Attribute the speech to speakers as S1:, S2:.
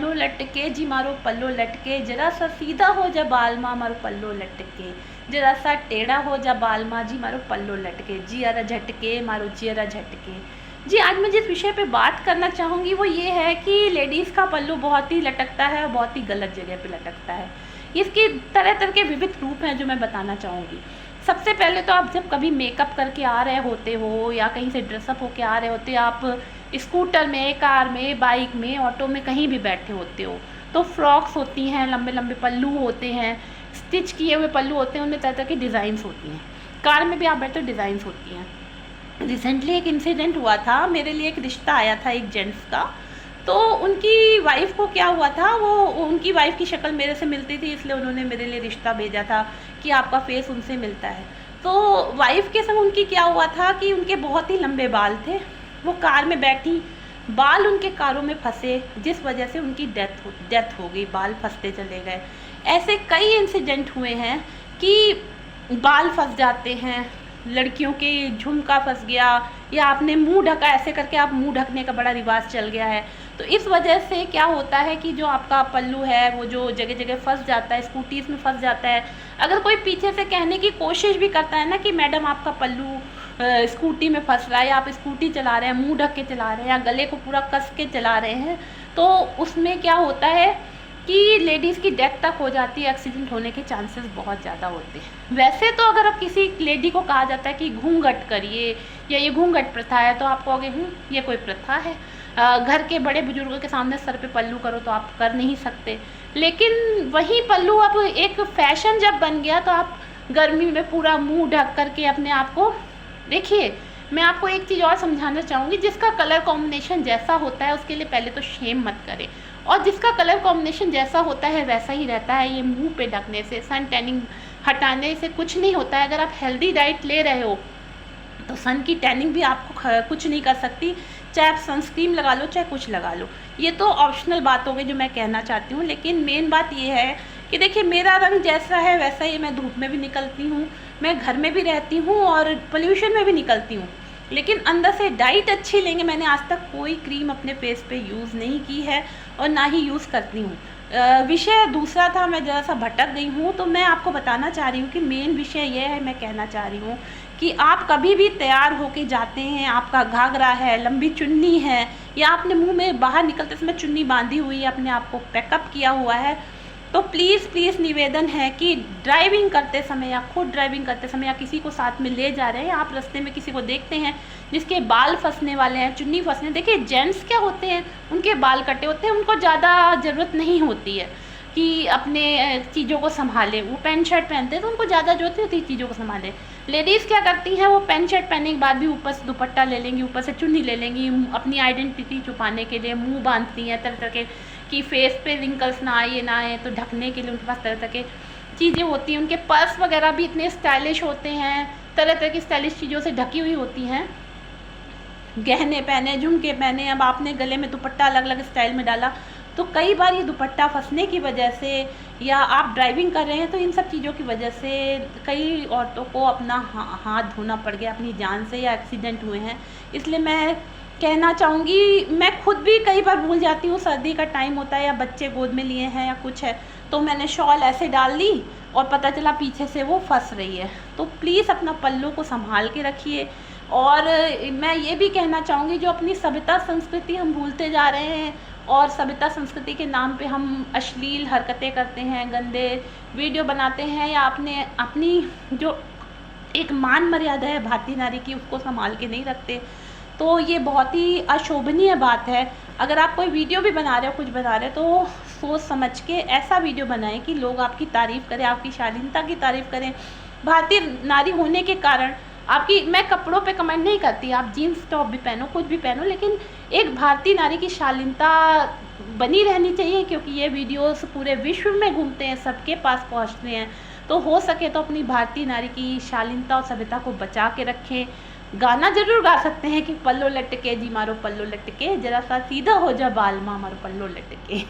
S1: पल्लो लटके जी मारो पल्लो लटके, जरा सा सीधा हो जा बाल माँ मारो पल्लो लटके, जरा सा टेढ़ा हो जा बाल माँ जी मारो पल्लो लटके, जियरा झटके मारो जियरा झटके। जी आज मैं जिस विषय पे बात करना चाहूँगी वो ये है कि लेडीज़ का पल्लू बहुत ही लटकता है और बहुत ही गलत जगह पे लटकता है। इसकी तरह तरह के विविध रूप हैं जो मैं बताना चाहूँगी। सबसे पहले तो आप जब कभी मेकअप करके आ रहे होते हो या कहीं से ड्रेसअप होके आ रहे होते हो, आप स्कूटर में, कार में, बाइक में, ऑटो में कहीं भी बैठे होते हो, तो फ्रॉक्स होती हैं, लंबे लंबे पल्लू होते हैं, स्टिच किए हुए पल्लू होते हैं, उनमें तरह तरह की डिज़ाइंस होती हैं। कार में भी आप बैठे हो डिज़ाइंस होती हैं। रिसेंटली एक इंसिडेंट हुआ था, मेरे लिए एक रिश्ता आया था एक जेंट्स का। तो उनकी वाइफ को क्या हुआ था, वो उनकी वाइफ की शक्ल मेरे से मिलती थी, इसलिए उन्होंने मेरे लिए रिश्ता भेजा था कि आपका फेस उनसे मिलता है। तो वाइफ के संग उनकी क्या हुआ था कि उनके बहुत ही लंबे बाल थे, वो कार में बैठी, बाल उनके कारों में फंसे, जिस वजह से उनकी डेथ हो गई, बाल फंसते चले गए। ऐसे कई इंसिडेंट हुए हैं कि बाल फंस जाते हैं, लड़कियों के झुमका फंस गया, या आपने मुंह ढका, ऐसे करके आप मुंह ढकने का बड़ा रिवाज चल गया है। तो इस वजह से क्या होता है कि जो आपका पल्लू है वो जो जगह जगह फंस जाता है, स्कूटीज़ में फंस जाता है। अगर कोई पीछे से कहने की कोशिश भी करता है ना कि मैडम आपका पल्लू स्कूटी में फंस रहा है, या आप स्कूटी चला रहे हैं, मुंह ढक के चला रहे हैं, या गले को पूरा कस के चला रहे हैं, तो उसमें क्या होता है कि लेडीज़ की डेथ तक हो जाती है, एक्सीडेंट होने के चांसेस बहुत ज़्यादा होते हैं। वैसे तो अगर अब किसी लेडी को कहा जाता है कि घूंघट करिए या ये घूंघट प्रथा है, तो आप कहोगे ये कोई प्रथा है, घर के बड़े बुजुर्गों के सामने सर पे पल्लू करो तो आप कर नहीं सकते। लेकिन वही पल्लू अब एक फैशन जब बन गया, तो आप गर्मी में पूरा मुँह ढक करके अपने आप को देखिए। मैं आपको एक चीज़ और समझाना चाहूँगी, जिसका कलर कॉम्बिनेशन जैसा होता है उसके लिए पहले तो शेम मत करें, और जिसका कलर कॉम्बिनेशन जैसा होता है वैसा ही रहता है। ये मुंह पे ढकने से, सन टैनिंग हटाने से कुछ नहीं होता है। अगर आप हेल्दी डाइट ले रहे हो तो सन की टैनिंग भी आपको कुछ नहीं कर सकती, चाहे आप सनस्क्रीन लगा लो चाहे कुछ लगा लो। ये तो ऑप्शनल बात हो गई जो मैं कहना चाहती हूँ, लेकिन मेन बात ये है कि देखिए मेरा रंग जैसा है वैसा ही मैं धूप में भी निकलती हूँ, मैं घर में भी रहती हूँ और पोल्यूशन में भी निकलती हूँ, लेकिन अंदर से डाइट अच्छी लेंगे। मैंने आज तक कोई क्रीम अपने फेस पे यूज़ नहीं की है और ना ही यूज़ करती हूँ। विषय दूसरा था, मैं ज़रा सा भटक गई हूँ, तो मैं आपको बताना चाह रही हूँ कि मेन विषय यह है, मैं कहना चाह रही हूँ कि आप कभी भी तैयार होके जाते हैं, आपका घाघरा है, लंबी चुन्नी है, या आपने मुंह में बाहर निकलते समय चुन्नी बांधी हुई है, अपने आप को पैकअप किया हुआ है, तो प्लीज़ निवेदन है कि ड्राइविंग करते समय या खुद ड्राइविंग करते समय या किसी को साथ में ले जा रहे हैं, आप रास्ते में किसी को देखते हैं जिसके बाल फंसने वाले हैं, चुन्नी फंसने, देखिए जेंट्स क्या होते हैं, उनके बाल कटे होते हैं, उनको ज़्यादा ज़रूरत नहीं होती है कि अपने चीज़ों को संभालें। वो पैंट शर्ट पहनते हैं तो उनको ज़्यादा ज़रूरत नहीं होती चीज़ों को संभालें। लेडीज़ क्या करती हैं, वो पैंट शर्ट पहनने के बाद भी ऊपर से दुपट्टा ले लेंगी, ऊपर से चुन्नी ले लेंगी, अपनी आइडेंटिटी छुपाने के लिए मुँह बांधती हैं, तरह तरह के कि फेस पे रिंकल्स ना आए ना आए, तो ढकने के लिए उनके पास तरह तरह के चीज़ें होती हैं। उनके पर्स वगैरह भी इतने स्टाइलिश होते हैं, तरह तरह की स्टाइलिश चीज़ों से ढकी हुई होती हैं, गहने पहने, झुमके पहने, अब आपने गले में दुपट्टा अलग अलग स्टाइल में डाला, तो कई बार ये दुपट्टा फंसने की वजह से, या आप ड्राइविंग कर रहे हैं तो इन सब चीज़ों की वजह से कई औरतों को अपना हाथ धोना पड़ गया अपनी जान से, या एक्सीडेंट हुए हैं। इसलिए मैं कहना चाहूँगी, मैं खुद भी कई बार भूल जाती हूँ, सर्दी का टाइम होता है या बच्चे गोद में लिए हैं या कुछ है, तो मैंने शॉल ऐसे डाल ली और पता चला पीछे से वो फंस रही है। तो प्लीज़ अपना पल्लू को संभाल के रखिए। और मैं ये भी कहना चाहूँगी, जो अपनी सभ्यता संस्कृति हम भूलते जा रहे हैं, और सभ्यता संस्कृति के नाम पे हम अश्लील हरकतें करते हैं, गंदे वीडियो बनाते हैं, या अपनी जो एक मान मर्यादा है भारतीय नारी की उसको संभाल के नहीं रखते, तो ये बहुत ही अशोभनीय बात है। अगर आप कोई वीडियो भी बना रहे हो, कुछ बना रहे हो, तो सोच समझ के ऐसा वीडियो बनाएं कि लोग आपकी तारीफ़ करें, आपकी शालीनता की तारीफ़ करें। भारतीय नारी होने के कारण आपकी, मैं कपड़ों पे कमेंट नहीं करती, आप जीन्स टॉप भी पहनो, कुछ भी पहनो, लेकिन एक भारतीय नारी की शालीनता बनी रहनी चाहिए, क्योंकि ये वीडियोस पूरे विश्व में घूमते हैं, सबके पास पहुंचते हैं। तो हो सके तो अपनी भारतीय नारी की शालीनता और सभ्यता को बचा के रखें। गाना जरूर गा सकते हैं कि पल्लो लटके जी मारो पल्लो लटके, जरा सा सीधा हो जा बाल माँ मारो पल्लो लटके।